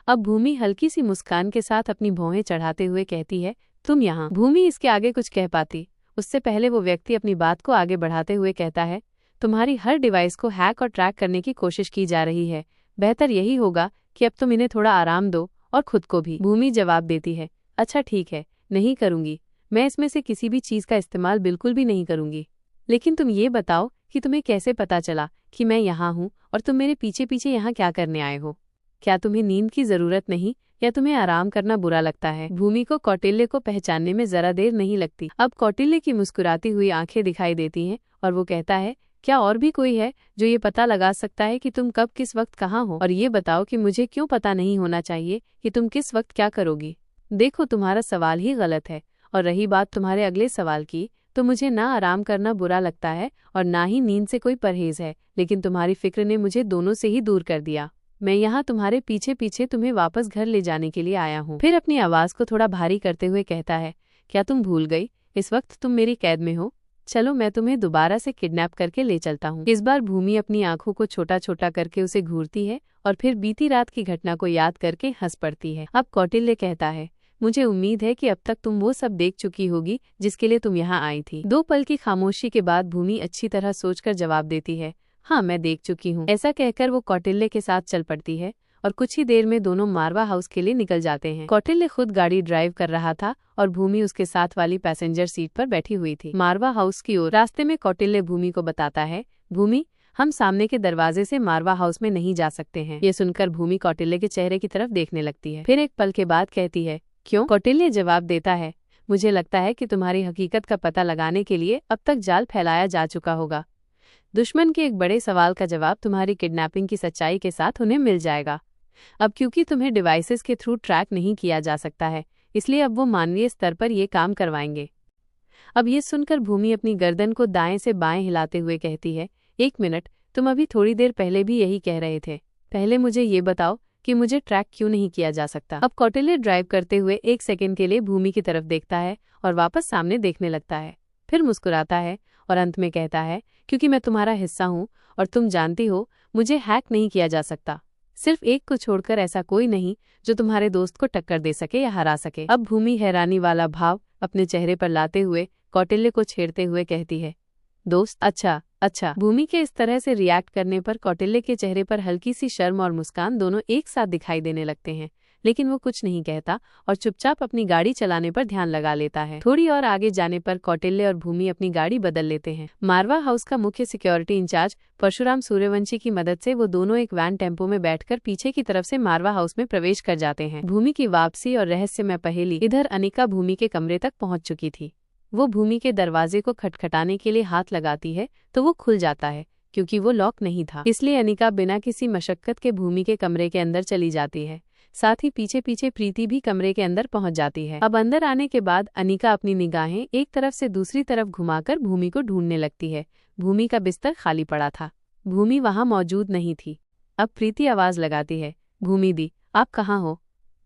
अब भूमि हल्की सी मुस्कान के साथ अपनी भौहें चढ़ाते हुए कहती है, तुम यहाँ। भूमि इसके आगे कुछ कह पाती, उससे पहले वो व्यक्ति अपनी बात को आगे बढ़ाते हुए कहता है, तुम्हारी हर डिवाइस को हैक और ट्रैक करने की कोशिश की जा रही है। बेहतर यही होगा कि अब तुम इन्हें थोड़ा आराम दो और खुद को भी। भूमि जवाब देती है, अच्छा ठीक है, नहीं करूंगी। मैं इसमें से किसी भी चीज का इस्तेमाल बिल्कुल भी नहीं करूंगी। लेकिन तुम ये बताओ कि तुम्हें कैसे पता चला कि मैं यहाँ हूँ और तुम मेरे पीछे पीछे यहाँ क्या करने आए हो? क्या तुम्हें नींद की जरूरत नहीं या तुम्हें आराम करना बुरा लगता है? भूमि को कौटिल्य को पहचानने में जरा देर नहीं लगती। अब कौटिल्य की मुस्कुराती हुई आंखें दिखाई देती हैं और वो कहता है, क्या और भी कोई है जो ये पता लगा सकता है कि तुम कब किस वक्त कहाँ हो? और ये बताओ कि मुझे क्यों पता नहीं होना चाहिए कि तुम किस वक्त क्या करोगी? देखो, तुम्हारा सवाल ही गलत है। और रही बात तुम्हारे अगले सवाल की, तो मुझे ना आराम करना बुरा लगता है और ना ही नींद से कोई परहेज है, लेकिन तुम्हारी फिक्र ने मुझे दोनों से ही दूर कर दिया। मैं यहाँ तुम्हारे पीछे पीछे तुम्हें वापस घर ले जाने के लिए आया हूँ। फिर अपनी आवाज को थोड़ा भारी करते हुए कहता है, क्या तुम भूल गई? इस वक्त तुम मेरी कैद में हो। चलो मैं तुम्हें दोबारा से किडनैप करके ले चलता हूँ। इस बार भूमि अपनी आंखों को छोटा छोटा करके उसे घूरती है और फिर बीती रात की घटना को याद करके हंस पड़ती है। अब कौटिल्य कहता है, मुझे उम्मीद है कि अब तक तुम वो सब देख चुकी होगी जिसके लिए तुम यहाँ आई थी। 2 पल की खामोशी के बाद भूमि अच्छी तरह सोचकर जवाब देती है, हाँ मैं देख चुकी हूँ। ऐसा कहकर वो कौटिल्य के साथ चल पड़ती है और कुछ ही देर में दोनों मारवा हाउस के लिए निकल जाते हैं। कौटिल्य खुद गाड़ी ड्राइव कर रहा था और भूमि उसके साथ वाली पैसेंजर सीट पर बैठी हुई थी। मारवा हाउस की ओर रास्ते में कौटिल्य भूमि को बताता है, भूमि हम सामने के दरवाजे से मारवा हाउस में नहीं जा सकते हैं। ये सुनकर भूमि कौटिल्य के चेहरे की तरफ देखने लगती है। फिर एक पल के बाद कहती है, क्यों? कौटिल्य जवाब देता है, मुझे लगता है कि तुम्हारी हकीकत का पता लगाने के लिए अब तक जाल फैलाया जा चुका होगा। दुश्मन के एक बड़े सवाल का जवाब तुम्हारी किडनैपिंग की सच्चाई के साथ उन्हें मिल जाएगा। अब क्योंकि तुम्हें डिवाइसेस के थ्रू ट्रैक नहीं किया जा सकता है, इसलिए अब वो मानवीय स्तर पर ये काम करवाएंगे। अब ये सुनकर भूमि अपनी गर्दन को दाएं से बाएं हिलाते हुए कहती है, 1 मिनट, तुम अभी थोड़ी देर पहले भी यही कह रहे थे। पहले मुझे ये बताओ कि मुझे ट्रैक क्यों नहीं किया जा सकता? अब कौटिल्य ड्राइव करते हुए 1 सेकंड के लिए भूमि की तरफ देखता है और वापस सामने देखने लगता है। फिर मुस्कुराता है और अंत में कहता है, क्योंकि मैं तुम्हारा हिस्सा हूँ और तुम जानती हो मुझे हैक नहीं किया जा सकता। सिर्फ एक को छोड़कर ऐसा कोई नहीं जो तुम्हारे दोस्त को टक्कर दे सके या हरा सके। अब भूमि हैरानी वाला भाव अपने चेहरे पर लाते हुए कौटिल्य को छेड़ते हुए कहती है, दोस्त? अच्छा। भूमि के इस तरह से रिएक्ट करने पर कौटिल्य के चेहरे पर हल्की सी शर्म और मुस्कान दोनों एक साथ दिखाई देने लगते हैं, लेकिन वो कुछ नहीं कहता और चुपचाप अपनी गाड़ी चलाने पर ध्यान लगा लेता है। थोड़ी और आगे जाने पर कौटिल्य और भूमि अपनी गाड़ी बदल लेते हैं। मारवा हाउस का मुख्य सिक्योरिटी इंचार्ज परशुराम सूर्यवंशी की मदद से वो दोनों एक वैन टेम्पो में बैठकर पीछे की तरफ से मारवा हाउस में प्रवेश कर जाते हैं। भूमि की वापसी और रहस्यमय पहेली। इधर अनिका भूमि के कमरे तक पहुंच चुकी थी। वो भूमि के दरवाजे को खटखटाने के लिए हाथ लगाती है तो वो खुल जाता है, क्योंकि वो लॉक नहीं था। इसलिए अनिका बिना किसी मशक्कत के भूमि के कमरे के अंदर चली जाती है। साथ ही पीछे पीछे प्रीति भी कमरे के अंदर पहुंच जाती है। अब अंदर आने के बाद अनिका अपनी निगाहें एक तरफ से दूसरी तरफ घुमाकर भूमि को ढूंढने लगती है। भूमि का बिस्तर खाली पड़ा था, भूमि वहां मौजूद नहीं थी। अब प्रीति आवाज लगाती है, भूमि दी, आप कहाँ हो?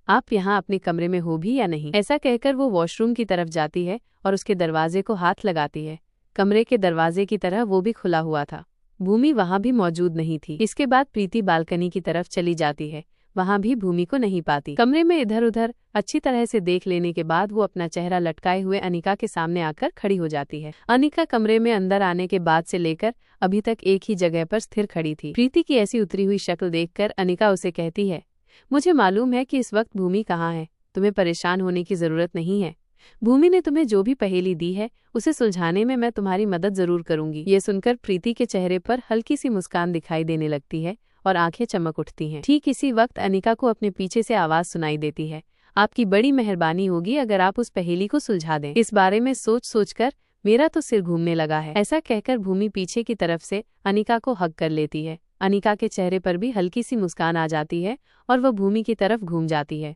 आप यहाँ अपने कमरे में हो भी या नहीं? ऐसा कहकर वो वॉशरूम की तरफ जाती है और उसके दरवाजे को हाथ लगाती है। कमरे के दरवाजे की तरह वो भी खुला हुआ था। भूमि वहां भी मौजूद नहीं थी। इसके बाद प्रीति बालकनी की तरफ चली जाती है, वहां भी भूमि को नहीं पाती। कमरे में इधर उधर अच्छी तरह से देख लेने के बाद वो अपना चेहरा लटकाए हुए अनिका के सामने आकर खड़ी हो जाती है। अनिका कमरे में अंदर आने के बाद से लेकर अभी तक एक ही जगह पर स्थिर खड़ी थी। प्रीति की ऐसी उतरी हुई शक्ल देखकर अनिका उसे कहती है, मुझे मालूम है कि इस वक्त भूमि कहाँ है, तुम्हें परेशान होने की जरूरत नहीं है। भूमि ने तुम्हें जो भी पहेली दी है उसे सुलझाने में मैं तुम्हारी मदद जरूर करूंगी। ये सुनकर प्रीति के चेहरे पर हल्की सी मुस्कान दिखाई देने लगती है और आंखें चमक उठती हैं। ठीक इसी वक्त अनिका को अपने पीछे से आवाज सुनाई देती है, आपकी बड़ी मेहरबानी होगी अगर आप उस पहेली को सुलझा दें। इस बारे में सोच सोचकर मेरा तो सिर घूमने लगा है। ऐसा कहकर भूमि पीछे की तरफ से अनिका को हग कर लेती है। अनिका के चेहरे पर भी हल्की सी मुस्कान आ जाती है और वह भूमि की तरफ घूम जाती है।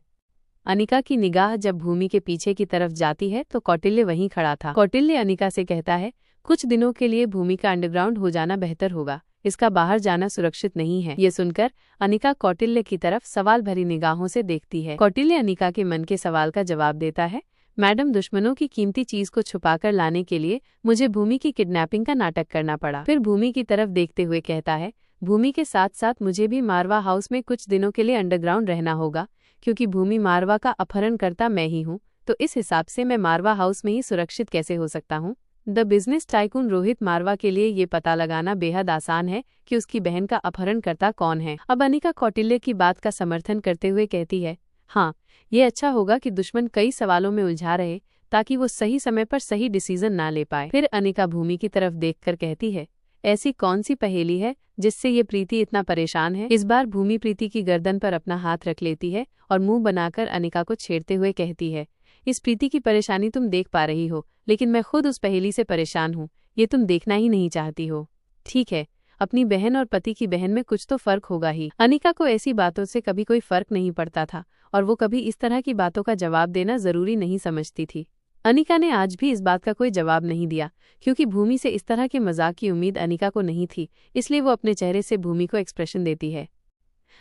अनिका की निगाह जब भूमि के पीछे की तरफ जाती है तो कौटिल्य वहीं खड़ा था। कौटिल्य अनिका से कहता है, कुछ दिनों के लिए भूमि का अंडरग्राउंड हो जाना बेहतर होगा, इसका बाहर जाना सुरक्षित नहीं है। ये सुनकर अनिका कौटिल्य की तरफ सवाल भरी निगाहों से देखती है। कौटिल्य अनिका के मन के सवाल का जवाब देता है, मैडम, दुश्मनों की कीमती चीज को छुपाकर लाने के लिए मुझे भूमि की किडनैपिंग का नाटक करना पड़ा। फिर भूमि की तरफ देखते हुए कहता है, भूमि के साथ साथ मुझे भी मारवा हाउस में कुछ दिनों के लिए अंडरग्राउंड रहना होगा, क्योंकि भूमि मारवा का अपहरणकर्ता मैं ही हूँ, तो इस हिसाब से मैं मारवा हाउस में ही सुरक्षित कैसे हो सकता हूँ। द बिजनेस टाइकून रोहित मारवा के लिए ये पता लगाना बेहद आसान है कि उसकी बहन का अपहरणकर्ता कौन है। अब अनिका कौटिल्य की बात का समर्थन करते हुए कहती है, हाँ, ये अच्छा होगा कि दुश्मन कई सवालों में उलझा रहे ताकि वो सही समय पर सही डिसीजन ना ले पाए। फिर अनिका भूमि की तरफ देखकर कहती है, ऐसी कौन सी पहेली है जिससे ये प्रीति इतना परेशान है। इस बार भूमि प्रीति की गर्दन पर अपना हाथ रख लेती है और मुंह बनाकर अनिका को छेड़ते हुए कहती है, इस प्रीति की परेशानी तुम देख पा रही हो, लेकिन मैं खुद उस पहेली से परेशान हूँ, ये तुम देखना ही नहीं चाहती हो। ठीक है, अपनी बहन और पति की बहन में कुछ तो फर्क होगा ही। अनिका को ऐसी बातों से कभी कोई फर्क नहीं पड़ता था और वो कभी इस तरह की बातों का जवाब देना जरूरी नहीं समझती थी। अनिका ने आज भी इस बात का कोई जवाब नहीं दिया, क्योंकि भूमि से इस तरह के मजाक की उम्मीद अनिका को नहीं थी, इसलिए वो अपने चेहरे से भूमि को एक्सप्रेशन देती है।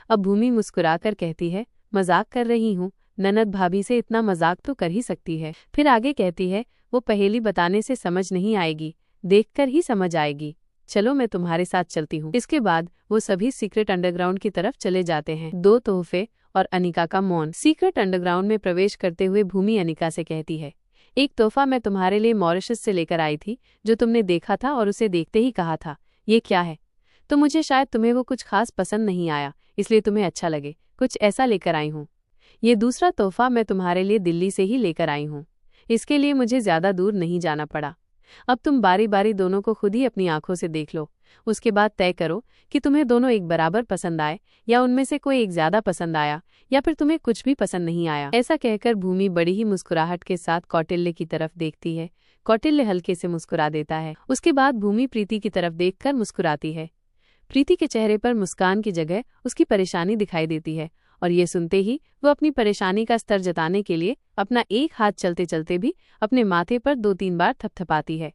अब भूमि मुस्कुराकर कहती है, मजाक कर रही हूँ, ननद भाभी से इतना मजाक तो कर ही सकती है। फिर आगे कहती है, वो पहेली बताने से समझ नहीं आएगी, देखकर ही समझ आएगी, चलो मैं तुम्हारे साथ चलती हूँ। इसके बाद वो सभी सीक्रेट अंडरग्राउंड की तरफ चले जाते हैं। 2 तोहफे और अनिका का मौन। सीक्रेट अंडरग्राउंड में प्रवेश करते हुए भूमि अनिका से कहती है, एक तोहफा मैं तुम्हारे लिए मॉरिशस से लेकर आई थी, जो तुमने देखा था और उसे देखते ही कहा था, ये क्या है। तो मुझे शायद तुम्हें वो कुछ खास पसंद नहीं आया, इसलिए तुम्हें अच्छा लगे, कुछ ऐसा लेकर आई हूँ। ये दूसरा तोहफा मैं तुम्हारे लिए दिल्ली से ही लेकर आई हूँ, इसके लिए मुझे ज्यादा दूर नहीं जाना पड़ा। अब तुम बारी बारी दोनों को खुद ही अपनी आंखों से देख लो, उसके बाद तय करो कि तुम्हें दोनों एक बराबर पसंद आए या उनमें से कोई एक ज्यादा पसंद आया या फिर तुम्हें कुछ भी पसंद नहीं आया। ऐसा कहकर भूमि बड़ी ही मुस्कुराहट के साथ कौटिल्य की तरफ देखती है। कौटिल्य हल्के से मुस्कुरा देता है। उसके बाद भूमि प्रीति की तरफ देखकर मुस्कुराती है। प्रीति के चेहरे पर मुस्कान की जगह उसकी परेशानी दिखाई देती है और ये सुनते ही वो अपनी परेशानी का स्तर जताने के लिए अपना एक हाथ चलते चलते भी अपने माथे पर 2-3 बार थपथपाती है।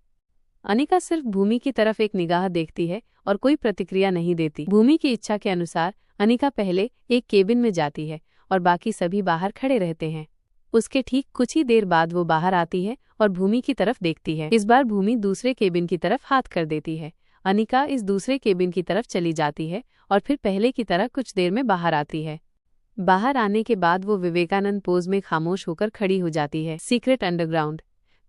अनिका सिर्फ भूमि की तरफ एक निगाह देखती है और कोई प्रतिक्रिया नहीं देती। भूमि की इच्छा के अनुसार अनिका पहले एक केबिन में जाती है और बाकी सभी बाहर खड़े रहते हैं। उसके ठीक कुछ ही देर बाद वो बाहर आती है और भूमि की तरफ देखती है। इस बार भूमि दूसरे केबिन की तरफ हाथ कर देती है। अनिका इस दूसरे केबिन की तरफ चली जाती है और फिर पहले की तरह कुछ देर में बाहर आती है। बाहर आने के बाद वो विवेकानंद पोज में खामोश होकर खड़ी हो जाती है। सीक्रेट अंडरग्राउंड,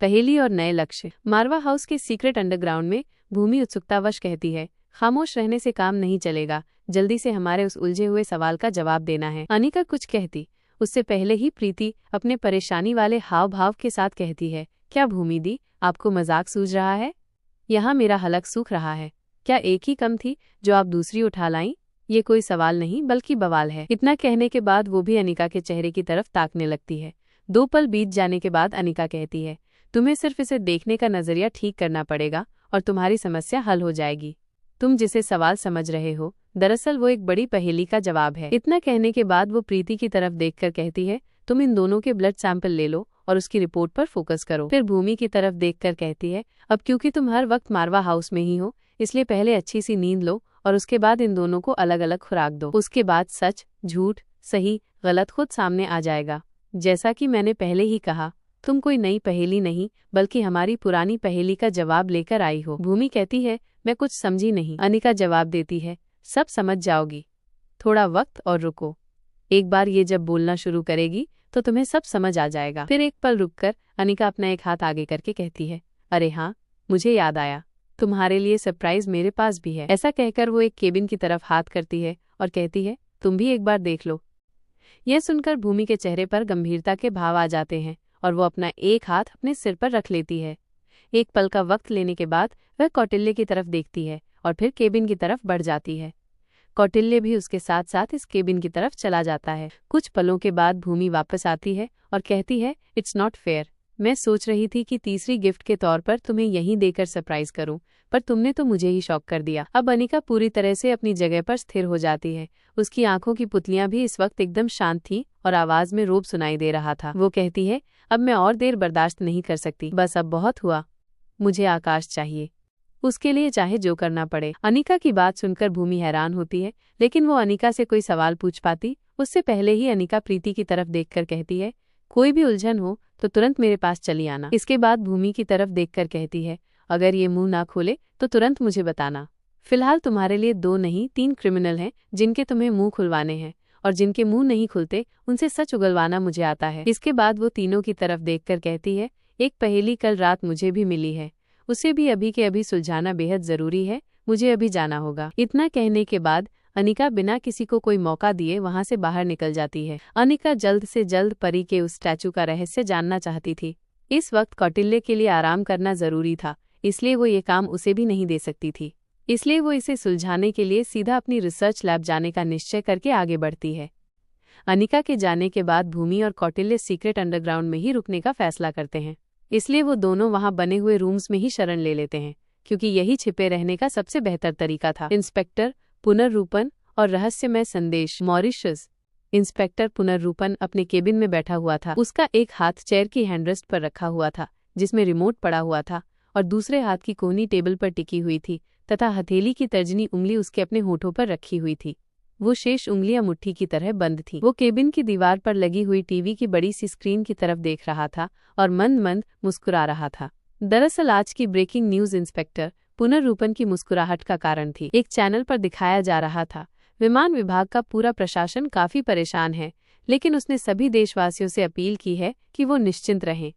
पहेली और नए लक्ष्य। मारवा हाउस के सीक्रेट अंडरग्राउंड में भूमि उत्सुकतावश कहती है, खामोश रहने से काम नहीं चलेगा, जल्दी से हमारे उस उलझे हुए सवाल का जवाब देना है। अनिका कुछ कहती उससे पहले ही प्रीति अपने परेशानी वाले हाव भाव के साथ कहती है, क्या भूमि दी, आपको मजाक सूझ रहा है? यहाँ मेरा हलक सूख रहा है। क्या एक ही कम थी जो आप दूसरी उठा लाईं? ये कोई सवाल नहीं बल्कि बवाल है। इतना कहने के बाद वो भी अनिका के चेहरे की तरफ ताकने लगती है। 2 पल बीत जाने के बाद अनिका कहती है, तुम्हें सिर्फ इसे देखने का नजरिया ठीक करना पड़ेगा और तुम्हारी समस्या हल हो जाएगी। तुम जिसे सवाल समझ रहे हो, दरअसल वो एक बड़ी पहेली का जवाब है। इतना कहने के बाद वो प्रीति की तरफ देखकर कहती है, तुम इन दोनों के ब्लड सैंपल ले लो और उसकी रिपोर्ट पर फोकस करो। फिर भूमि की तरफ देखकर कहती है, अब क्योंकि तुम हर वक्त मारवा हाउस में ही हो, इसलिए पहले अच्छी सी नींद लो और उसके बाद इन दोनों को अलग अलग खुराक दो। उसके बाद सच, झूठ, सही, गलत खुद सामने आ जाएगा। जैसा कि मैंने पहले ही कहा, तुम कोई नई पहेली नहीं बल्कि हमारी पुरानी पहेली का जवाब लेकर आई हो। भूमि कहती है, मैं कुछ समझी नहीं। अनिका जवाब देती है, सब समझ जाओगी, थोड़ा वक्त और रुको। एक बार ये जब बोलना शुरू करेगी तो तुम्हें सब समझ आ जाएगा। फिर एक पल रुककर अनिका अपना एक हाथ आगे करके कहती है, अरे हाँ, मुझे याद आया, तुम्हारे लिए सरप्राइज मेरे पास भी है। ऐसा कहकर वो एक केबिन की तरफ हाथ करती है और कहती है, तुम भी एक बार देख लो। यह सुनकर भूमि के चेहरे पर गंभीरता के भाव आ जाते हैं और वो अपना एक हाथ अपने सिर पर रख लेती है। एक पल का वक्त लेने के बाद वह कौटिल्य की तरफ देखती है और फिर केबिन की तरफ बढ़ जाती है। कौटिल्य भी उसके साथ साथ इस केबिन की तरफ चला जाता है। कुछ पलों के बाद भूमि वापस आती है और कहती है, इट्स नॉट फेयर। मैं सोच रही थी कि तीसरी गिफ्ट के तौर पर तुम्हें यहीं देकर सरप्राइज करूं, पर तुमने तो मुझे ही शॉक कर दिया। अब अनिका पूरी तरह से अपनी जगह पर स्थिर हो जाती है। उसकी आंखों की पुतलियां भी इस वक्त एकदम शांत थीं और आवाज में रोब सुनाई दे रहा था। वो कहती है, अब मैं और देर बर्दाश्त नहीं कर सकती, बस अब बहुत हुआ, मुझे आकाश चाहिए, उसके लिए चाहे जो करना पड़े। अनिका की बात सुनकर भूमि हैरान होती है, लेकिन वो अनिका से कोई सवाल पूछ पाती उससे पहले ही अनिका प्रीति की तरफ देखकर कहती है, कोई भी उलझन हो तो तुरंत मेरे पास चली आना। इसके बाद भूमि की तरफ देखकर कहती है, अगर ये मुंह ना खोले तो तुरंत मुझे बताना। फिलहाल तुम्हारे लिए 2 नहीं 3 क्रिमिनल हैं जिनके तुम्हें मुंह खुलवाने हैं, और जिनके मुंह नहीं खुलते उनसे सच उगलवाना मुझे आता है। इसके बाद वो तीनों की तरफ देखकर कहती है, एक पहेली कल रात मुझे भी मिली है, उसे भी अभी के अभी सुलझाना बेहद जरूरी है, मुझे अभी जाना होगा। इतना कहने के बाद अनिका बिना किसी को कोई मौका दिए वहां से बाहर निकल जाती है। अनिका जल्द से जल्द परी के उस स्टैचू का रहस्य जानना चाहती थी। इस वक्त कौटिल्य के लिए आराम करना जरूरी था, इसलिए वो ये काम उसे भी नहीं दे सकती थी। इसलिए वो इसे सुलझाने के लिए सीधा अपनी रिसर्च लैब जाने का निश्चय करके आगे बढ़ती है। अनिका के जाने के बाद भूमि और कौटिल्य सीक्रेट अंडरग्राउंड में ही रुकने का फैसला करते हैं। इसलिए वो दोनों वहां बने हुए रूम्स में ही शरण ले लेते हैं, क्योंकि यही छिपे रहने का सबसे बेहतर तरीका था। इंस्पेक्टर पुनर्रूपन और रहस्यमय संदेश। मॉरिशस। इंस्पेक्टर पुनर्रूपन अपने केबिन में बैठा हुआ था। उसका एक हाथ चेयर की हैंडरेस्ट पर रखा हुआ था जिसमें रिमोट पड़ा हुआ था, और दूसरे हाथ की कोहनी टेबल पर टिकी हुई थी तथा हथेली की तर्जनी उंगली उसके अपने होठों पर रखी हुई थी। वो शेष उंगलियां मुट्ठी की तरह बंद थीं। वो केबिन की दीवार पर लगी हुई टीवी की बड़ी सी स्क्रीन की तरफ देख रहा था और मंद मंद मुस्कुरा रहा था। दरअसल आज की ब्रेकिंग न्यूज इंस्पेक्टर पुनर्रूपन की मुस्कुराहट का कारण थी। एक चैनल पर दिखाया जा रहा था, विमान विभाग का पूरा प्रशासन काफी परेशान है, लेकिन उसने सभी देशवासियों से अपील की है कि वो निश्चिंत रहें।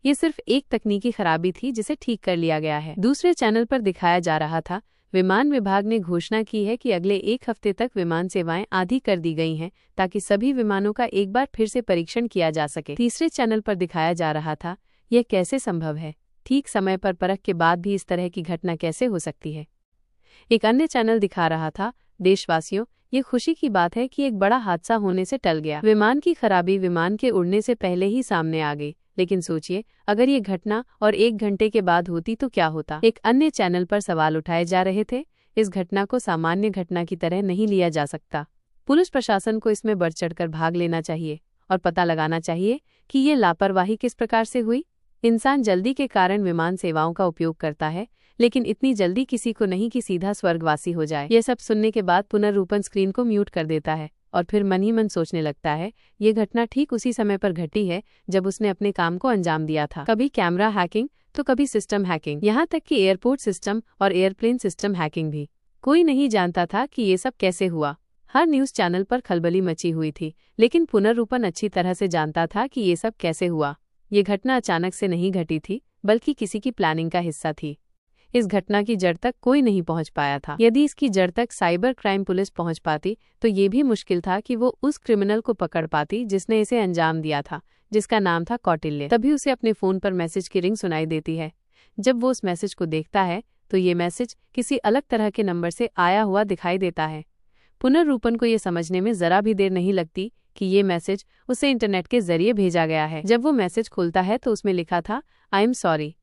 ये सिर्फ एक तकनीकी खराबी थी जिसे ठीक कर लिया गया है। दूसरे चैनल पर दिखाया जा रहा था, विमान विभाग ने घोषणा की है कि अगले 1 हफ्ते तक विमान सेवाएं आधी कर दी गई हैं ताकि सभी विमानों का एक बार फिर से परीक्षण किया जा सके। तीसरे चैनल पर दिखाया जा रहा था, यह कैसे संभव है, ठीक समय पर परख के बाद भी इस तरह की घटना कैसे हो सकती है। एक अन्य चैनल दिखा रहा था, देशवासियों, ये खुशी की बात है कि एक बड़ा हादसा होने से टल गया। विमान की खराबी विमान के उड़ने से पहले ही सामने आ गई, लेकिन सोचिए अगर ये घटना और 1 घंटे के बाद होती तो क्या होता। एक अन्य चैनल पर सवाल उठाए जा रहे थे, इस घटना को सामान्य घटना की तरह नहीं लिया जा सकता। पुलिस प्रशासन को इसमें बढ़ चढ़कर भाग लेना चाहिए और पता लगाना चाहिए कि ये लापरवाही किस प्रकार से हुई। इंसान जल्दी के कारण विमान सेवाओं का उपयोग करता है, लेकिन इतनी जल्दी किसी को नहीं कि सीधा स्वर्गवासी हो जाए। यह सब सुनने के बाद पुनर्रूपन स्क्रीन को म्यूट कर देता है और फिर मन ही मन सोचने लगता है, ये घटना ठीक उसी समय पर घटी है जब उसने अपने काम को अंजाम दिया था। कभी कैमरा हैकिंग तो कभी सिस्टम हैकिंग, यहाँ तक कि एयरपोर्ट सिस्टम और एयरप्लेन सिस्टम हैकिंग भी। कोई नहीं जानता था कि ये सब कैसे हुआ। हर न्यूज चैनल पर खलबली मची हुई थी, लेकिन पुनर्रूपन अच्छी तरह से जानता था कि ये सब कैसे हुआ। ये घटना अचानक से नहीं घटी थी, बल्कि किसी की प्लानिंग का हिस्सा थी। इस घटना की जड़ तक कोई नहीं पहुंच पाया था। यदि इसकी जड़ तक साइबर क्राइम पुलिस पहुंच पाती तो ये भी मुश्किल था कि वो उस क्रिमिनल को पकड़ पाती जिसने इसे अंजाम दिया था, जिसका नाम था कौटिल्य। तभी उसे अपने फोन पर मैसेज की रिंग सुनाई देती है। जब वो उस मैसेज को देखता है तो ये मैसेज किसी अलग तरह के नंबर से आया हुआ दिखाई देता है। पुनर्रूपन को ये समझने में जरा भी देर नहीं लगती कि ये मैसेज उसे इंटरनेट के जरिए भेजा गया है। जब वो मैसेज खुलता है तो उसमें लिखा था, आई एम सॉरी,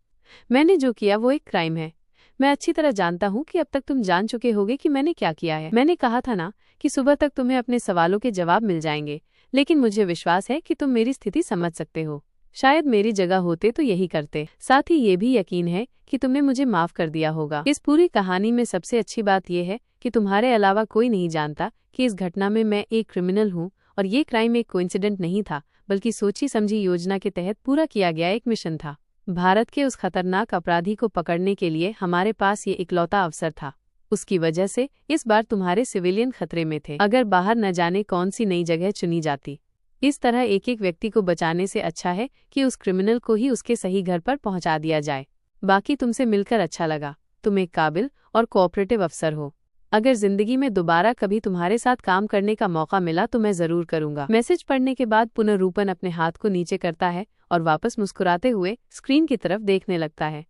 मैंने जो किया वो एक क्राइम है। मैं अच्छी तरह जानता हूँ कि अब तक तुम जान चुके होगे कि मैंने क्या किया है। मैंने कहा था ना कि सुबह तक तुम्हें अपने सवालों के जवाब मिल जाएंगे, लेकिन मुझे विश्वास है कि तुम मेरी स्थिति समझ सकते हो। शायद मेरी जगह होते तो यही करते। साथ ही ये भी यकीन है कि तुमने मुझे माफ कर दिया होगा। इस पूरी कहानी में सबसे अच्छी बात यह है कि तुम्हारे अलावा कोई नहीं जानता कि इस घटना में मैं एक क्रिमिनल हूँ, और ये क्राइम एक कोइंसिडेंट नहीं था, बल्कि सोची समझी योजना के तहत पूरा किया गया एक मिशन था। भारत के उस खतरनाक अपराधी को पकड़ने के लिए हमारे पास ये इकलौता अवसर था। उसकी वजह से इस बार तुम्हारे सिविलियन खतरे में थे। अगर बाहर न जाने कौन सी नई जगह चुनी जाती। इस तरह एक एक व्यक्ति को बचाने से अच्छा है कि उस क्रिमिनल को ही उसके सही घर पर पहुंचा दिया जाए। बाकी तुमसे मिलकर अच्छा लगा। तुम एक काबिल और कोऑपरेटिव अफसर हो। अगर जिंदगी में दोबारा कभी तुम्हारे साथ काम करने का मौका मिला तो मैं जरूर करूंगा। मैसेज पढ़ने के बाद पुनर्रूपन अपने हाथ को नीचे करता है और वापस मुस्कुराते हुए स्क्रीन की तरफ देखने लगता है।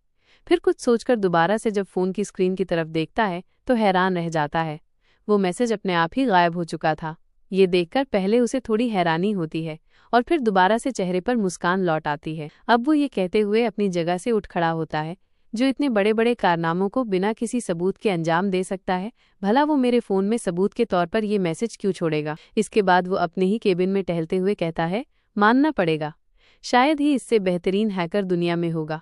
फिर कुछ सोचकर दोबारा से जब फोन की स्क्रीन की तरफ देखता है तो हैरान रह जाता है। वो मैसेज अपने आप ही गायब हो चुका था। ये देखकर पहले उसे थोड़ी हैरानी होती है और फिर दोबारा से चेहरे पर मुस्कान लौट आती है। अब वो ये कहते हुए अपनी जगह से उठ खड़ा होता है, जो इतने बड़े बड़े कारनामों को बिना किसी सबूत के अंजाम दे सकता है, भला वो मेरे फोन में सबूत के तौर पर ये मैसेज क्यों छोड़ेगा। इसके बाद वो अपने ही केबिन में टहलते हुए कहता है, मानना पड़ेगा, शायद ही इससे बेहतरीन हैकर दुनिया में होगा।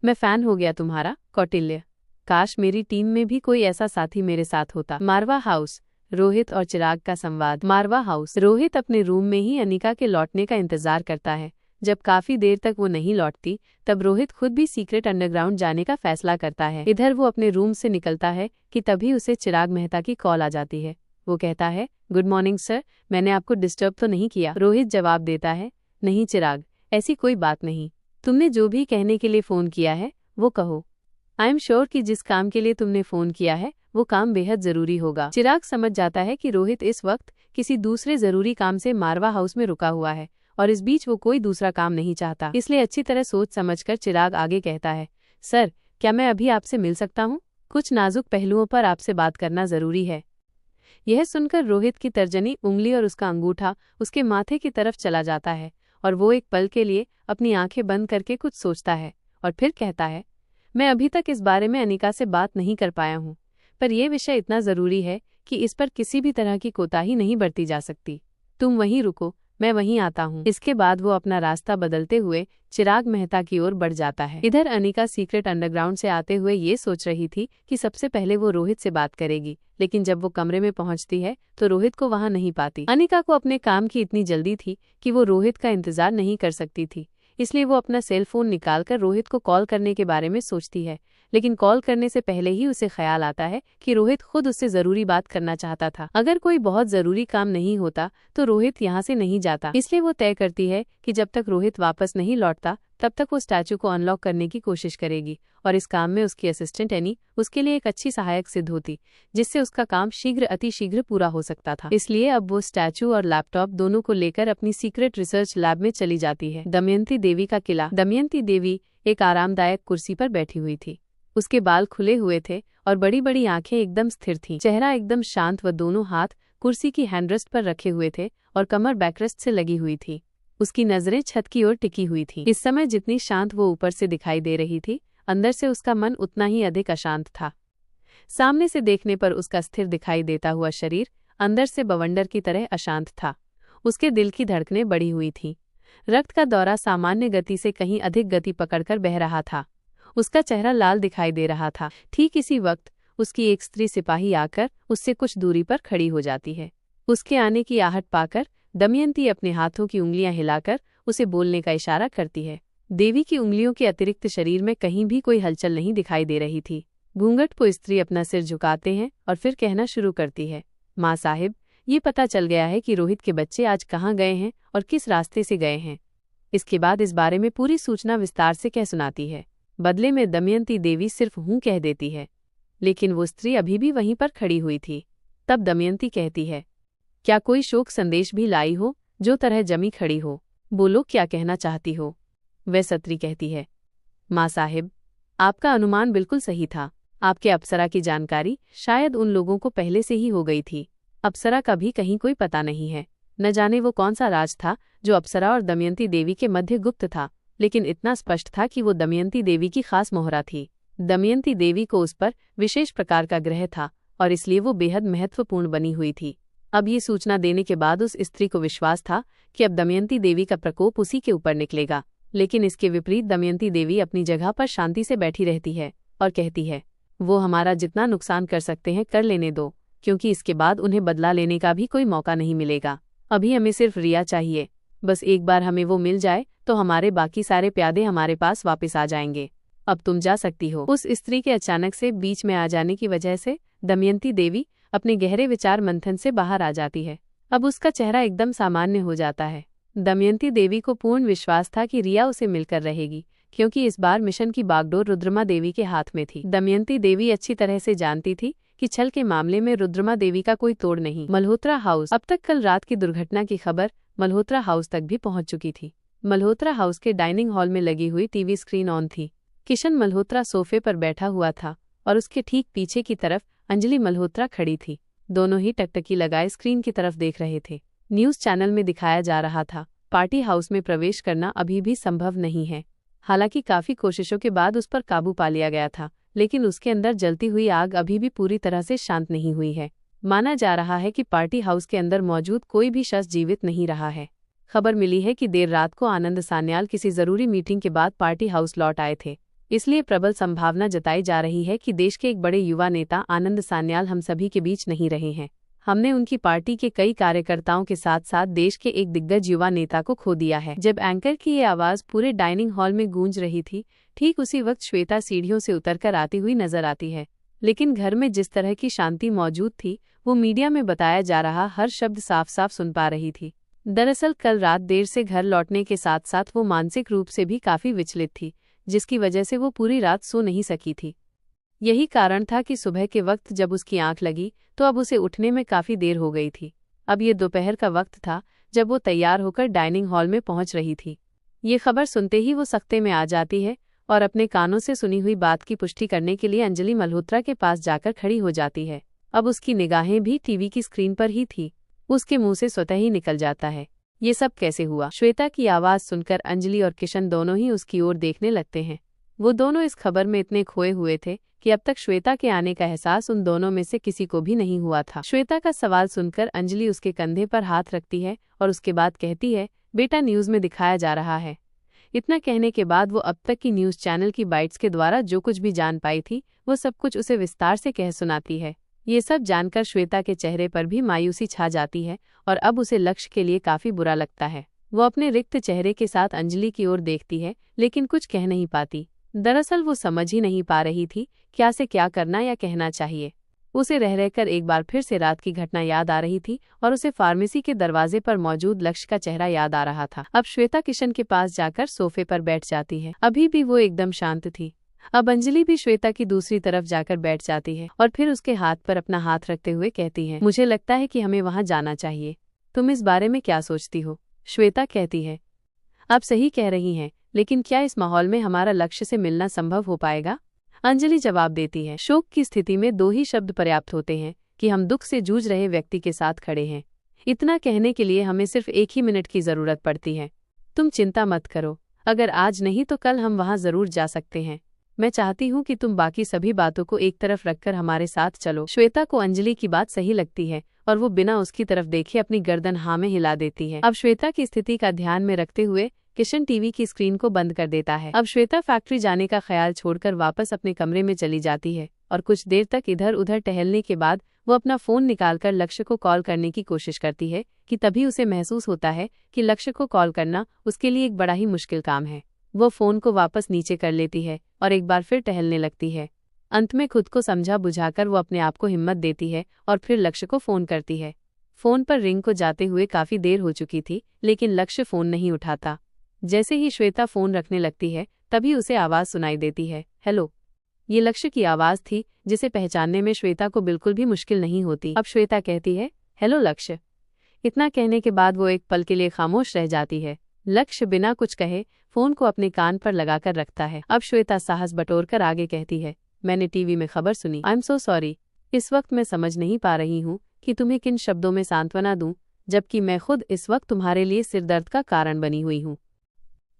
मैं फैन हो गया तुम्हारा कौटिल्य। काश मेरी टीम में भी कोई ऐसा साथी मेरे साथ होता। मारवा हाउस। रोहित और चिराग का संवाद। मारवा हाउस। रोहित अपने रूम में ही अनिका के लौटने का इंतजार करता है, जब काफी देर तक वो नहीं लौटती तब रोहित खुद भी सीक्रेट अंडरग्राउंड जाने का फैसला करता है। इधर वो अपने रूम से निकलता है कि तभी उसे चिराग मेहता की कॉल आ जाती है। वो कहता है, गुड मॉर्निंग सर, मैंने आपको डिस्टर्ब तो नहीं किया? रोहित जवाब देता है, नहीं चिराग, ऐसी कोई बात नहीं, तुमने जो भी कहने के लिए फ़ोन किया है वो कहो। आई एम श्योर कि जिस काम के लिए तुमने फ़ोन किया है वो काम बेहद ज़रूरी होगा। चिराग समझ जाता है कि रोहित इस वक्त किसी दूसरे ज़रूरी काम से मारवा हाउस में रुका हुआ है और इस बीच वो कोई दूसरा काम नहीं चाहता, इसलिए अच्छी तरह सोच समझकर चिराग आगे कहता है, सर, क्या मैं अभी आपसे मिल सकता हूँ? कुछ नाजुक पहलुओं पर आपसे बात करना ज़रूरी है। यह सुनकर रोहित की तर्जनी उंगली और उसका अंगूठा उसके माथे की तरफ चला जाता है और वो एक पल के लिए अपनी आंखें बंद करके कुछ सोचता है और फिर कहता है, मैं अभी तक इस बारे में अनिका से बात नहीं कर पाया हूँ, पर यह विषय इतना ज़रूरी है कि इस पर किसी भी तरह की कोताही नहीं बरती जा सकती। तुम वहीं रुको, मैं वहीं आता हूँ। इसके बाद वो अपना रास्ता बदलते हुए चिराग मेहता की ओर बढ़ जाता है। इधर अनिका सीक्रेट अंडरग्राउंड से आते हुए ये सोच रही थी कि सबसे पहले वो रोहित से बात करेगी, लेकिन जब वो कमरे में पहुंचती है तो रोहित को वहां नहीं पाती। अनिका को अपने काम की इतनी जल्दी थी कि वो रोहित का इंतजार नहीं कर सकती थी, इसलिए वो अपना सेल फोन निकालकर रोहित को कॉल करने के बारे में सोचती है, लेकिन कॉल करने से पहले ही उसे ख्याल आता है कि रोहित खुद उससे जरूरी बात करना चाहता था। अगर कोई बहुत जरूरी काम नहीं होता तो रोहित यहाँ से नहीं जाता, इसलिए वो तय करती है कि जब तक रोहित वापस नहीं लौटता तब तक वो स्टैचू को अनलॉक करने की कोशिश करेगी और इस काम में उसकी असिस्टेंट एनी उसके लिए एक अच्छी सहायक सिद्ध होती, जिससे उसका काम अतिशीघ्र पूरा हो सकता था। इसलिए अब वो स्टैचू और लैपटॉप दोनों को लेकर अपनी सीक्रेट रिसर्च लैब में चली जाती है। दमयंती देवी का किला। दमयंती देवी एक आरामदायक कुर्सी पर बैठी हुई थी। उसके बाल खुले हुए थे और बड़ी बड़ी आंखें एकदम स्थिर थीं। चेहरा एकदम शांत व दोनों हाथ कुर्सी की हैंडरेस्ट पर रखे हुए थे और कमर बैकरेस्ट से लगी हुई थी। उसकी नजरें छत की ओर टिकी हुई थीं। इस समय जितनी शांत वो ऊपर से दिखाई दे रही थी, अंदर से उसका मन उतना ही अधिक अशांत था। सामने से देखने पर उसका स्थिर दिखाई देता हुआ शरीर अंदर से बवंडर की तरह अशांत था। उसके दिल की धड़कनें बढ़ी हुई थीं। रक्त का दौरा सामान्य गति से कहीं अधिक गति पकड़कर बह रहा था। उसका चेहरा लाल दिखाई दे रहा था। ठीक इसी वक्त उसकी एक स्त्री सिपाही आकर उससे कुछ दूरी पर खड़ी हो जाती है। उसके आने की आहट पाकर दमयंती अपने हाथों की उंगलियां हिलाकर उसे बोलने का इशारा करती है। देवी की उंगलियों के अतिरिक्त शरीर में कहीं भी कोई हलचल नहीं दिखाई दे रही थी। घूंघट को स्त्री अपना सिर झुकाते हैं और फिर कहना शुरू करती है, माँ साहिब, ये पता चल गया है कि रोहित के बच्चे आज कहाँ गए हैं और किस रास्ते से गए हैं। इसके बाद इस बारे में पूरी सूचना विस्तार से कह सुनाती है। बदले में दमयंती देवी सिर्फ हूँ कह देती है, लेकिन वो स्त्री अभी भी वहीं पर खड़ी हुई थी। तब दमयंती कहती है, क्या कोई शोक संदेश भी लाई हो जो तरह जमी खड़ी हो? बोलो, क्या कहना चाहती हो? वह सत्री कहती है, माँ साहिब, आपका अनुमान बिल्कुल सही था। आपके अप्सरा की जानकारी शायद उन लोगों को पहले से ही हो गई थी। अप्सरा का भी कहीं कोई पता नहीं है। न जाने वो कौन सा राज था जो अप्सरा और दमयंती देवी के मध्य गुप्त था, लेकिन इतना स्पष्ट था कि वो दमयंती देवी की खास मोहरा थी। दमयंती देवी को उस पर विशेष प्रकार का ग्रह था और इसलिए वो बेहद महत्वपूर्ण बनी हुई थी। अब ये सूचना देने के बाद उस स्त्री को विश्वास था कि अब दमयंती देवी का प्रकोप उसी के ऊपर निकलेगा, लेकिन इसके विपरीत दमयंती देवी अपनी जगह पर शांति से बैठी रहती है और कहती है, वो हमारा जितना नुकसान कर सकते हैं कर लेने दो, क्योंकि इसके बाद उन्हें बदला लेने का भी कोई मौका नहीं मिलेगा। अभी हमें सिर्फ रिया चाहिए, बस एक बार हमें वो मिल जाए तो हमारे बाकी सारे प्यादे हमारे पास वापस आ जाएंगे। अब तुम जा सकती हो। उस स्त्री के अचानक से बीच में आ जाने की वजह से दमयंती देवी अपने गहरे विचार मंथन से बाहर आ जाती है। अब उसका चेहरा एकदम सामान्य हो जाता है। दमयंती देवी को पूर्ण विश्वास था कि रिया उसे मिलकर रहेगी, क्योंकि इस बार मिशन की बागडोर रुद्रमा देवी के हाथ में थी। दमयंती देवी अच्छी तरह से जानती थी कि छल के मामले में रुद्रमा देवी का कोई तोड़ नहीं। मल्होत्रा हाउस। अब तक कल रात की दुर्घटना की खबर मल्होत्रा हाउस तक भी पहुंच चुकी थी। मल्होत्रा हाउस के डाइनिंग हॉल में लगी हुई टीवी स्क्रीन ऑन थी। किशन मल्होत्रा सोफे पर बैठा हुआ था और उसके ठीक पीछे की तरफ अंजलि मल्होत्रा खड़ी थी। दोनों ही टकटकी लगाए स्क्रीन की तरफ देख रहे थे। न्यूज चैनल में दिखाया जा रहा था, पार्टी हाउस में प्रवेश करना अभी भी संभव नहीं है। हालांकि काफी कोशिशों के बाद उस पर काबू पा लिया गया था, लेकिन उसके अंदर जलती हुई आग अभी भी पूरी तरह से शांत नहीं हुई है। माना जा रहा है कि पार्टी हाउस के अंदर मौजूद कोई भी शख्स जीवित नहीं रहा है। खबर मिली है कि देर रात को आनंद सान्याल किसी जरूरी मीटिंग के बाद पार्टी हाउस लौट आए थे, इसलिए प्रबल संभावना जताई जा रही है कि देश के एक बड़े युवा नेता आनंद सान्याल हम सभी के बीच नहीं रहे हैं। हमने उनकी पार्टी के कई कार्यकर्ताओं के साथ साथ देश के एक दिग्गज युवा नेता को खो दिया है। जब एंकर की ये आवाज़ पूरे डाइनिंग हॉल में गूंज रही थी, ठीक उसी वक्त श्वेता सीढ़ियों से उतरकर आती हुई नजर आती है। लेकिन घर में जिस तरह की शांति मौजूद थी, वो मीडिया में बताया जा रहा हर शब्द साफ साफ सुन पा रही थी। दरअसल कल रात देर से घर लौटने के साथ साथ वो मानसिक रूप से भी काफी विचलित थी, जिसकी वजह से वो पूरी रात सो नहीं सकी थी। यही कारण था कि सुबह के वक्त जब उसकी आंख लगी तो अब उसे उठने में काफी देर हो गई थी। अब ये दोपहर का वक्त था जब वो तैयार होकर डाइनिंग हॉल में पहुंच रही थी। ये खबर सुनते ही वो सख्ते में आ जाती है और अपने कानों से सुनी हुई बात की पुष्टि करने के लिए अंजलि मल्होत्रा के पास जाकर खड़ी हो जाती है। अब उसकी निगाहें भी टीवी की स्क्रीन पर ही थी। उसके मुंह से स्वतः ही निकल जाता है, ये सब कैसे हुआ? श्वेता की आवाज़ सुनकर अंजलि और किशन दोनों ही उसकी ओर देखने लगते हैं। वो दोनों इस खबर में इतने खोए हुए थे कि अब तक श्वेता के आने का एहसास उन दोनों में से किसी को भी नहीं हुआ था। श्वेता का सवाल सुनकर अंजलि उसके कंधे पर हाथ रखती है और उसके बाद कहती है, बेटा न्यूज़ में दिखाया जा रहा है। इतना कहने के बाद वो अब तक की न्यूज़ चैनल की बाइट्स के द्वारा जो कुछ भी जान पाई थी, वो सब कुछ उसे विस्तार से कह सुनाती है। ये सब जानकर श्वेता के चेहरे पर भी मायूसी छा जाती है और अब उसे लक्ष्य के लिए काफी बुरा लगता है। वो अपने रिक्त चेहरे के साथ अंजलि की ओर देखती है, लेकिन कुछ कह नहीं पाती। दरअसल वो समझ ही नहीं पा रही थी क्या से क्या करना या कहना चाहिए। उसे रह रहकर एक बार फिर से रात की घटना याद आ रही थी और उसे फार्मेसी के दरवाजे पर मौजूद लक्ष्य का चेहरा याद आ रहा था। अब श्वेता किशन के पास जाकर सोफे पर बैठ जाती है। अभी भी वो एकदम शांत थी। अब अंजलि भी श्वेता की दूसरी तरफ जाकर बैठ जाती है और फिर उसके हाथ पर अपना हाथ रखते हुए कहती है, मुझे लगता है कि हमें वहां जाना चाहिए। तुम इस बारे में क्या सोचती हो? श्वेता कहती है, आप सही कह रही हैं, लेकिन क्या इस माहौल में हमारा लक्ष्य से मिलना संभव हो पाएगा? अंजलि जवाब देती है, शोक की स्थिति में दो ही शब्द पर्याप्त होते हैं कि हम दुख से जूझ रहे व्यक्ति के साथ खड़े हैं। इतना कहने के लिए हमें सिर्फ 1 ही मिनट की जरूरत पड़ती है। तुम चिंता मत करो, अगर आज नहीं तो कल हम वहां जरूर जा सकते हैं। मैं चाहती हूँ कि तुम बाकी सभी बातों को एक तरफ रखकर हमारे साथ चलो। श्वेता को अंजलि की बात सही लगती है और वो बिना उसकी तरफ देखे अपनी गर्दन हाँ में हिला देती है। अब श्वेता की स्थिति का ध्यान में रखते हुए किशन टीवी की स्क्रीन को बंद कर देता है। अब श्वेता फैक्ट्री जाने का ख्याल छोड़कर वापस अपने कमरे में चली जाती है और कुछ देर तक इधर उधर टहलने के बाद वो अपना फोन निकालकर लक्ष्य को कॉल करने की कोशिश करती है कि तभी उसे महसूस होता है कि लक्ष्य को कॉल करना उसके लिए एक बड़ा ही मुश्किल काम है। वो फोन को वापस नीचे कर लेती है और एक बार फिर टहलने लगती है। अंत में खुद को समझा बुझाकर वो अपने आप को हिम्मत देती है और फिर लक्ष्य को फोन करती है। फोन पर रिंग को जाते हुए काफी देर हो चुकी थी, लेकिन लक्ष्य फोन नहीं उठाता। जैसे ही श्वेता फोन रखने लगती है, तभी उसे आवाज सुनाई देती है, हेलो। ये लक्ष्य की आवाज थी, जिसे पहचानने में श्वेता को बिल्कुल भी मुश्किल नहीं होती। अब श्वेता कहती है, हेलो लक्ष्य। इतना कहने के बाद वो एक पल के लिए खामोश रह जाती है। लक्ष्य बिना कुछ कहे फोन को अपने कान पर लगाकर रखता है। अब श्वेता साहस बटोरकर आगे कहती है, मैंने टीवी में खबर सुनी। I am so sorry. इस वक्त मैं समझ नहीं पा रही हूँ कि तुम्हें किन शब्दों में सांत्वना दूं, जबकि मैं खुद इस वक्त तुम्हारे लिए सिरदर्द का कारण बनी हुई हूँ।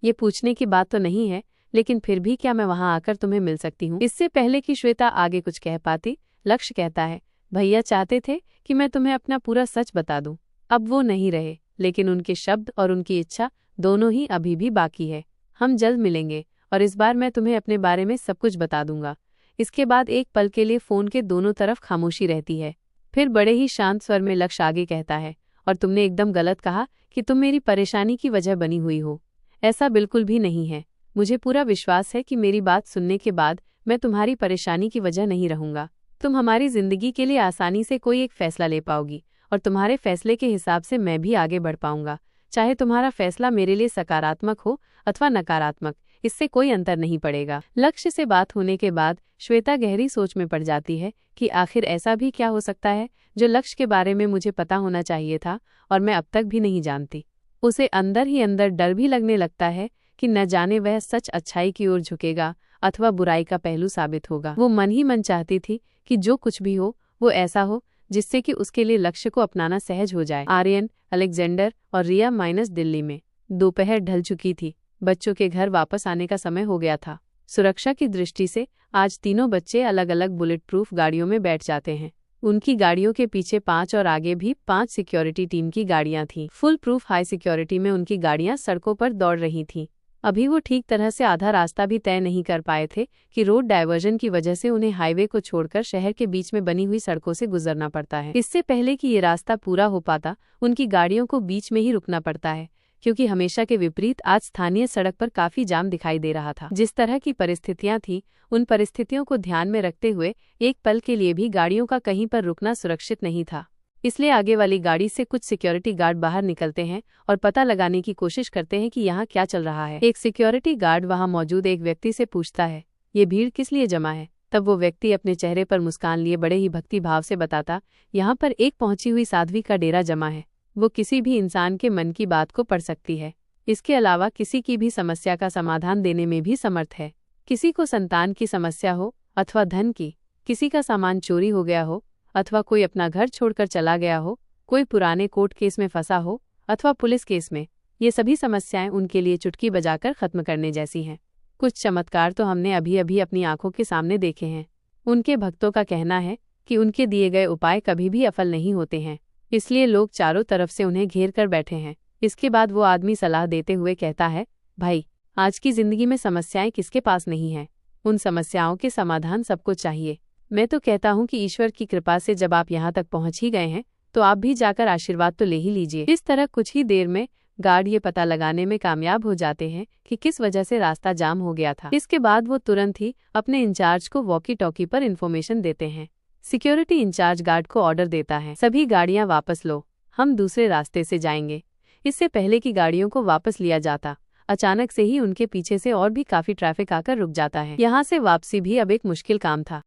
ये पूछने की बात तो नहीं है, लेकिन फिर भी क्या मैं वहां आकर तुम्हें मिल सकती हूँ? इससे पहले कि श्वेता आगे कुछ कह पाती, लक्ष्य कहता है, भैया चाहते थे कि मैं तुम्हें अपना पूरा सच बता दूं। अब वो नहीं रहे, लेकिन उनके शब्द और उनकी इच्छा दोनों ही अभी भी बाकी है। हम जल्द मिलेंगे और इस बार मैं तुम्हें अपने बारे में सब कुछ बता दूंगा। इसके बाद एक पल के लिए फोन के दोनों तरफ खामोशी रहती है। फिर बड़े ही शांत स्वर में लक्ष्य आगे कहता है, और तुमने एकदम गलत कहा कि तुम मेरी परेशानी की वजह बनी हुई हो। ऐसा बिल्कुल भी नहीं है। मुझे पूरा विश्वास है कि मेरी बात सुनने के बाद मैं तुम्हारी परेशानी की वजह नहीं रहूंगा। तुम हमारी जिंदगी के लिए आसानी से कोई एक फैसला ले पाओगी और तुम्हारे फैसले के हिसाब से मैं भी आगे बढ़ पाऊंगा। चाहे तुम्हारा फैसला मेरे लिए सकारात्मक हो अथवा नकारात्मक, इससे कोई अंतर नहीं पड़ेगा। लक्ष्य से बात होने के बाद श्वेता गहरी सोच में पड़ जाती है कि आखिर ऐसा भी क्या हो सकता है जो लक्ष्य के बारे में मुझे पता होना चाहिए था और मैं अब तक भी नहीं जानती। उसे अंदर ही अंदर डर भी लगने लगता है कि न जाने वह सच अच्छाई की ओर झुकेगा अथवा बुराई का पहलू साबित होगा। वो मन ही मन चाहती थी कि जो कुछ भी हो वो ऐसा हो जिससे कि उसके लिए लक्ष्य को अपनाना सहज हो जाए। आर्यन, अलेक्जेंडर और रिया माइनस दिल्ली में दोपहर ढल चुकी थी। बच्चों के घर वापस आने का समय हो गया था। सुरक्षा की दृष्टि से आज तीनों बच्चे अलग अलग बुलेट प्रूफ गाड़ियों में बैठ जाते हैं। उनकी गाड़ियों के पीछे 5 और आगे भी 5 सिक्योरिटी टीम की गाड़ियां थीं। फुल प्रूफ हाई सिक्योरिटी में उनकी गाड़ियां सड़कों पर दौड़ रही थीं। अभी वो ठीक तरह से आधा रास्ता भी तय नहीं कर पाए थे कि रोड डायवर्जन की वजह से उन्हें हाईवे को छोड़कर शहर के बीच में बनी हुई सड़कों से गुजरना पड़ता है। इससे पहले कि ये रास्ता पूरा हो पाता, उनकी गाड़ियों को बीच में ही रुकना पड़ता है, क्योंकि हमेशा के विपरीत आज स्थानीय सड़क पर काफी जाम दिखाई दे रहा था। जिस तरह की परिस्थितियां थी, उन परिस्थितियों को ध्यान में रखते हुए एक पल के लिए भी गाड़ियों का कहीं पर रुकना सुरक्षित नहीं था। इसलिए आगे वाली गाड़ी से कुछ सिक्योरिटी गार्ड बाहर निकलते हैं और पता लगाने की कोशिश करते हैं कि यहाँ क्या चल रहा है। एक सिक्योरिटी गार्ड वहाँ मौजूद एक व्यक्ति से पूछता है, ये भीड़ किस लिए जमा है? तब वो व्यक्ति अपने चेहरे पर मुस्कान लिए बड़े ही भक्ति भाव से बताता, यहाँ पर एक पहुंची हुई साध्वी का डेरा जमा है। वो किसी भी इंसान के मन की बात को पढ़ सकती है। इसके अलावा किसी की भी समस्या का समाधान देने में भी समर्थ है। किसी को संतान की समस्या हो अथवा धन की, किसी का सामान चोरी हो गया हो अथवा कोई अपना घर छोड़कर चला गया हो, कोई पुराने कोर्ट केस में फंसा हो अथवा पुलिस केस में, ये सभी समस्याएं उनके लिए चुटकी बजाकर खत्म करने जैसी हैं। कुछ चमत्कार तो हमने अभी अभी अपनी आंखों के सामने देखे हैं। उनके भक्तों का कहना है कि उनके दिए गए उपाय कभी भी असफल नहीं होते हैं, इसलिए लोग चारों तरफ से उन्हें घेर कर बैठे हैं। इसके बाद वो आदमी सलाह देते हुए कहता है, भाई, आज की जिंदगी में समस्याएं किसके पास नहीं हैं? उन समस्याओं के समाधान सबको चाहिए। मैं तो कहता हूँ कि ईश्वर की कृपा से जब आप यहाँ तक पहुँच ही गए हैं, तो आप भी जाकर आशीर्वाद तो ले ही लीजिए। इस तरह कुछ ही देर में गार्ड ये पता लगाने में कामयाब हो जाते हैं कि किस वजह से रास्ता जाम हो गया था। इसके बाद वो तुरंत ही अपने इंचार्ज को वॉकी टॉकी पर इन्फॉर्मेशन देते हैं। सिक्योरिटी इंचार्ज गार्ड को ऑर्डर देता है, सभी गाड़ियां वापस लो, हम दूसरे रास्ते से जाएंगे। इससे पहले कि गाड़ियों को वापस लिया जाता, अचानक से ही उनके पीछे से और भी काफी ट्रैफिक आकर रुक जाता है। यहाँ से वापसी भी अब एक मुश्किल काम था।